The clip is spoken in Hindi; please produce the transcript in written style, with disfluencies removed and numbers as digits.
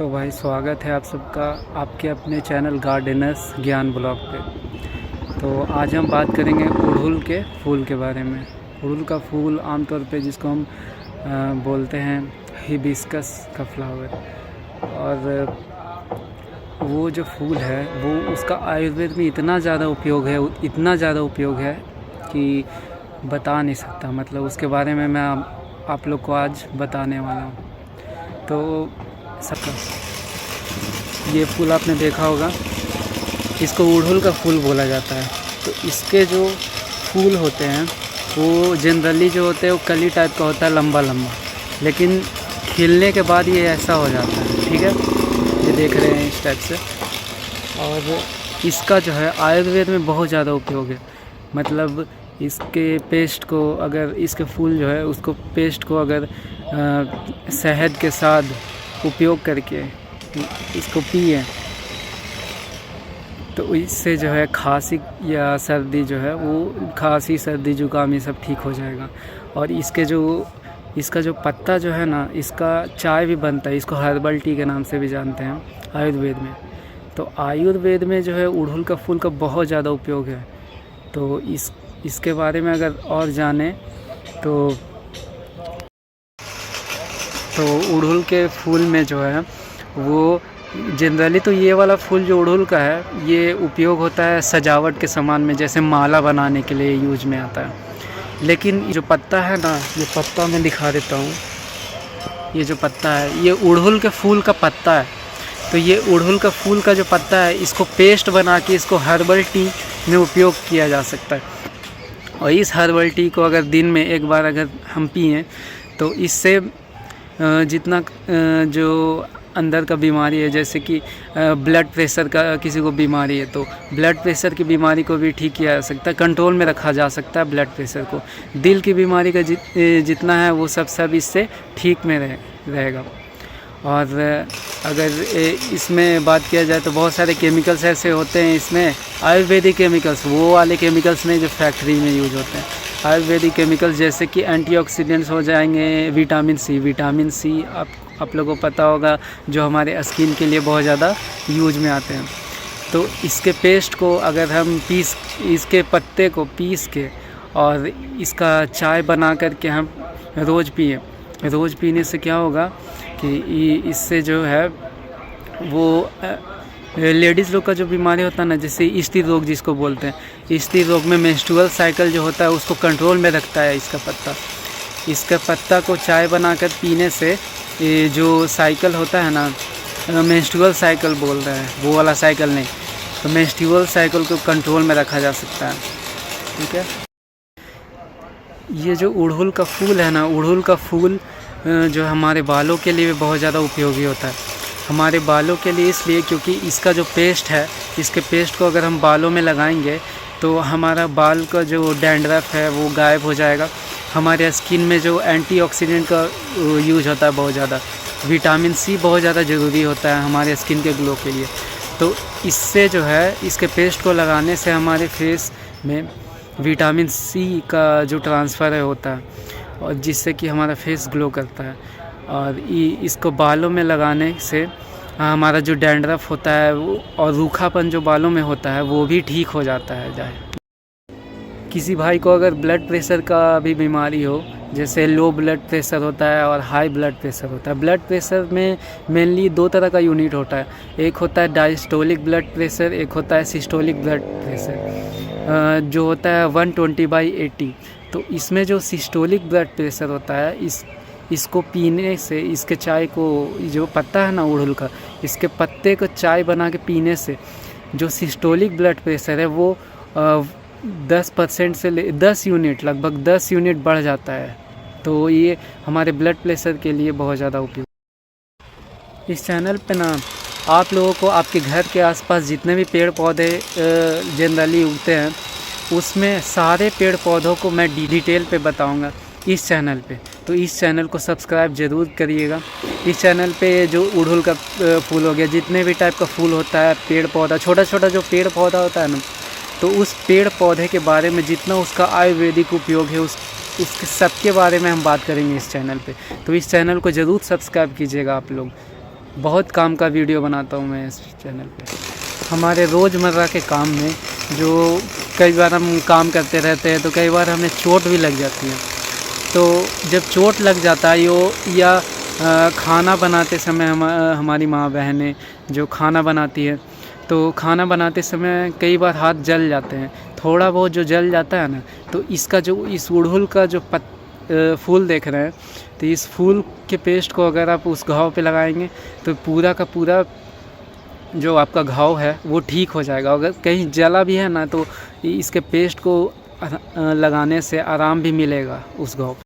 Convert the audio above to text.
तो भाई स्वागत है आप सबका आपके अपने चैनल गार्डनर्स ज्ञान ब्लॉग पे। तो आज हम बात करेंगे अड़हुल के फूल के बारे में। अड़हुल का फूल आमतौर पे जिसको हम बोलते हैं हिबिस्कस का फ्लावर, और वो जो फूल है वो उसका आयुर्वेद में इतना ज़्यादा उपयोग है कि बता नहीं सकता। मतलब उसके बारे में मैं आप लोग को आज बताने वाला हूँ। तो सबका ये फूल आपने देखा होगा, इसको अड़हुल का फूल बोला जाता है। तो इसके जो फूल होते हैं वो जनरली जो होते हैं वो कली टाइप का होता है, लंबा लंबा, लेकिन खिलने के बाद ये ऐसा हो जाता है। ठीक है, ये देख रहे हैं इस टाइप से। और इसका जो है आयुर्वेद में बहुत ज़्यादा उपयोग है। मतलब इसके पेस्ट को, अगर इसके फूल जो है उसको पेस्ट को अगर शहद के साथ उपयोग करके इसको पिए तो इससे जो है खांसी या सर्दी जो है वो खांसी सर्दी जुकाम ये सब ठीक हो जाएगा। और इसका जो पत्ता जो है ना, इसका चाय भी बनता है। इसको हर्बल टी के नाम से भी जानते हैं आयुर्वेद में। तो आयुर्वेद में जो है अड़हुल का फूल का बहुत ज़्यादा उपयोग है। तो इसके बारे में अगर और जाने तो अड़हुल के फूल में जो है वो जनरली तो ये वाला फूल जो अड़हुल का है ये उपयोग होता है सजावट के सामान में, जैसे माला बनाने के लिए यूज में आता है। लेकिन जो पत्ता है ना, ये पत्ता मैं दिखा देता हूँ। ये जो पत्ता है ये अड़हुल के फूल का पत्ता है। तो ये अड़हुल का फूल का जो पत्ता है इसको पेस्ट बना के इसको हर्बल टी में उपयोग किया जा सकता है। और इस हर्बल टी को अगर दिन में एक बार अगर हम पिएँ तो इससे जितना जो अंदर का बीमारी है, जैसे कि ब्लड प्रेशर का किसी को बीमारी है तो ब्लड प्रेशर की बीमारी को भी ठीक किया जा सकता है, कंट्रोल में रखा जा सकता है ब्लड प्रेशर को। दिल की बीमारी का जितना है वो सब इससे ठीक में रहेगा। और अगर इसमें बात किया जाए तो बहुत सारे केमिकल्स ऐसे होते हैं इसमें, आयुर्वेदिक केमिकल्स, वो वाले केमिकल्स नहीं जो फैक्ट्री में यूज होते हैं। आयुर्वेदिक केमिकल्स जैसे कि एंटीऑक्सीडेंट्स हो जाएंगे, विटामिन सी आप लोगों को पता होगा जो हमारे स्किन के लिए बहुत ज़्यादा यूज में आते हैं। तो इसके पेस्ट को अगर हम इसके पत्ते को पीस के और इसका चाय बना करके हम रोज़ पीने से क्या होगा कि इससे जो है वो लेडीज़ लोग का जो बीमारी होता है ना, जैसे स्त्री रोग जिसको बोलते हैं, स्त्री रोग में मेंस्ट्रुअल साइकिल जो होता है उसको कंट्रोल में रखता है इसका पत्ता को चाय बनाकर पीने से ये जो साइकिल होता है ना, मेंस्ट्रुअल साइकिल बोल रहे हैं, वो वाला साइकिल नहीं, तो मेंस्ट्रुअल साइकिल को कंट्रोल में रखा जा सकता है। ठीक है, ये जो अड़हुल का फूल है ना, अड़हुल का फूल जो हमारे बालों के लिए बहुत ज़्यादा उपयोगी होता है। हमारे बालों के लिए इसलिए क्योंकि इसका जो पेस्ट है, इसके पेस्ट को अगर हम बालों में लगाएंगे तो हमारा बाल का जो डैंड्रफ है वो गायब हो जाएगा। हमारे स्किन में जो एंटीऑक्सीडेंट का यूज होता है बहुत ज़्यादा, विटामिन सी बहुत ज़्यादा ज़रूरी होता है हमारे स्किन के ग्लो के लिए। तो इससे जो है इसके पेस्ट को लगाने से हमारे फेस में विटामिन सी का जो ट्रांसफ़र होता है और जिससे कि हमारा फेस ग्लो करता है। और इसको बालों में लगाने से हमारा जो डैंड्रफ होता है और रूखापन जो बालों में होता है वो भी ठीक हो जाता है। किसी भाई को अगर ब्लड प्रेशर का भी बीमारी हो, जैसे लो ब्लड प्रेशर होता है और हाई ब्लड प्रेशर होता है। ब्लड प्रेशर में मेनली दो तरह का यूनिट होता है, एक होता है डायस्टोलिक ब्लड प्रेशर, एक होता है सिस्टोलिक ब्लड प्रेशर जो होता है 120/80। तो इसमें जो सिस्टोलिक ब्लड प्रेशर होता है इसको पीने से, इसके चाय को, जो पत्ता है ना अड़हुल का, इसके पत्ते को चाय बना के पीने से जो सिस्टोलिक ब्लड प्रेशर है वो 10% से 10 यूनिट, लगभग 10 यूनिट बढ़ जाता है। तो ये हमारे ब्लड प्रेशर के लिए बहुत ज़्यादा उपयोगी। इस चैनल पे ना आप लोगों को आपके घर के आसपास जितने भी पेड़ पौधे जनरली उगते हैं उसमें सारे पेड़ पौधों को मैं डिटेल पे बताऊंगा इस चैनल पे। तो इस चैनल को सब्सक्राइब ज़रूर करिएगा। इस चैनल पे जो अड़हुल का फूल हो गया, जितने भी टाइप का फूल होता है, पेड़ पौधा, छोटा छोटा जो पेड़ पौधा होता है ना, तो उस पेड़ पौधे के बारे में जितना उसका आयुर्वेदिक उपयोग है उसके सब के बारे में हम बात करेंगे इस चैनल पे। तो इस चैनल को ज़रूर सब्सक्राइब कीजिएगा आप लोग। बहुत काम का वीडियो बनाता हूँ मैं इस चैनल पे। हमारे रोज़मर्रा के काम में जो कई बार हम काम करते रहते हैं तो कई बार हमें चोट भी लग जाती है। तो जब चोट लग जाता है या खाना बनाते समय हमारी माँ बहनें जो खाना बनाती है, तो खाना बनाते समय कई बार हाथ जल जाते हैं। थोड़ा बहुत जो जल जाता है ना, तो इसका जो इस गुड़हल का जो फूल देख रहे हैं, तो इस फूल के पेस्ट को अगर आप उस घाव पे लगाएंगे तो पूरा का पूरा जो आपका घाव है वो ठीक हो जाएगा। अगर कहीं जला भी है ना, तो इसके पेस्ट को लगाने से आराम भी मिलेगा उस घाव पे।